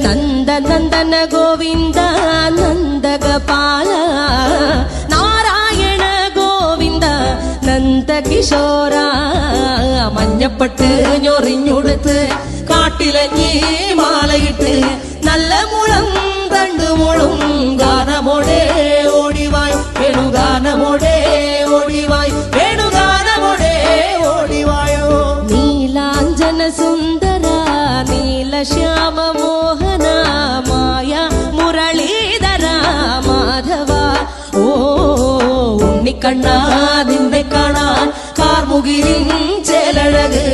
നന്ദനന്ദന ഗോവിന്ദ നന്ദഗോപാല നാരായണ ഗോവിന്ദ നന്ദകിശോര മഞ്ഞപ്പെട്ട് ഞൊറിഞ്ഞുടുത്ത് കാട്ടിലഞ്ഞി മാലയിട്ട് നല്ല മുളം തണ്ടുമുളും ഗാനമോടെ ഓടിവായ് വേണുഗാനമോടെ ഓടിവായ് വേണുഗാനമോടെ ഓടിവായോ നീലാഞ്ജന സുന്ദര നീലശ്യാമ മോഹന മായ മുരളീധര മാധവ ഓ ഉണ്ണിക്കണ്ണ നിന്നെ കാണാൻ കാർമുകിലിൻ ചേലഴക്